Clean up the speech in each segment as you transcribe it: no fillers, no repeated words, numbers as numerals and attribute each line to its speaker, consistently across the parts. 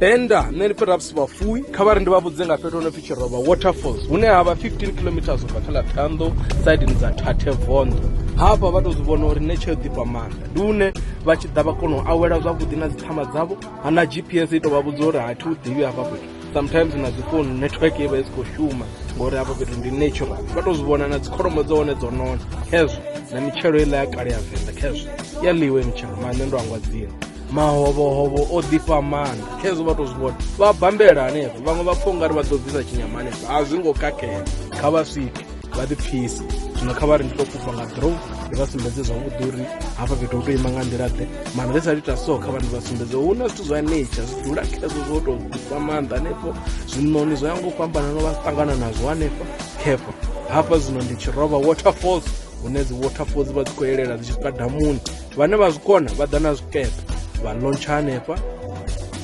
Speaker 1: enda nne perhaps vafuwi kha vha ri ndi vha vhudze nga fhethu no pfi Tshirovha waterfalls hune ha vha 15 kilometers ubva kha ḽa Ṱhohoyanḓou saidini dza Thathe Vondo. Hafha vha to zwi vhona uri nature yo ḓifha maanḓa ndi hune vha tshi ḓa vha kona u awela zwavhuḓi na dzi ṱhama dzavho hana GPS i to vha vhudza uri thi u ḓivhi hafha fhethu. Sometimes na dzi phone network i vha i si khou shuma ngori hafha fhethu ndi natural. Vha to zwi vhona na dzi kholomo dza hone dzo nona khezwo na mitshelo iḽa ya kale ya Venḓa khezwo ya ḽiwe mitshelo maṋe ndo angwa dzina mahovhohovho o ḓifha maanḓa khezwo vha to zwi vhona vha bambela hanefho vhaṅwe vha pfha ungari vha ḓo bvisa tshinyama hanefho a zwi ngo kakhea kha vha swike vha ḓiphise. Zwino kha vha ri ndi to fhufha nga drone ndi vha sumbedze zwavhuḓi uri hafha fhethu hu to ima nga nḓila ḓe mara ri sa ita so kha vha ndi vha sumbedze hu na zwithu zwa nature zwi dzula khezwo zwo to ḓifha maanḓa hanefho zwinoni zwo ya ngo fhambana no vha ṱangana nazwo hanefho khefha. Hafha zwino ndi Tshirovha waterfalls hune dzi waterfalls vha dzi khou elela dzi tshi swika damuni vhane vha zwi kona vha ḓa na zwikepe vha launcha hanefha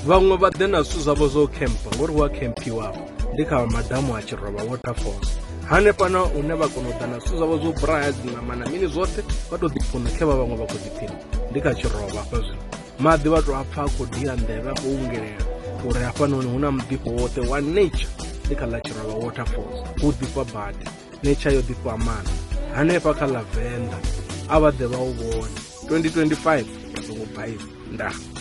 Speaker 1: vhaṅwe vha ḓe na zwithu zwavho zwo campa ngori hu a campiwavho ndi kha madamu a Tshirovha waterfalls hanefha na hune vha kona u ḓa na zwithu zwavho zwo braya dziṋama na mini zwoṱhe vha to ḓiphuna khe vha vhaṅwe vha khou ḓiphina ndi kha Tshirovha hafha zwino maḓi vha to a pfha a khou dia nḓevhe a khou ungelela uri hafhanoni hu na muḓifho woṱhe wa nature ndi kha ḽa Tshirovha waterfalls hu ḓifha badi nature yo ḓifha maanḓa hanefha kha ḽa Venḓa a vha ḓe vha u vhone 2025 songo baiva ndaa.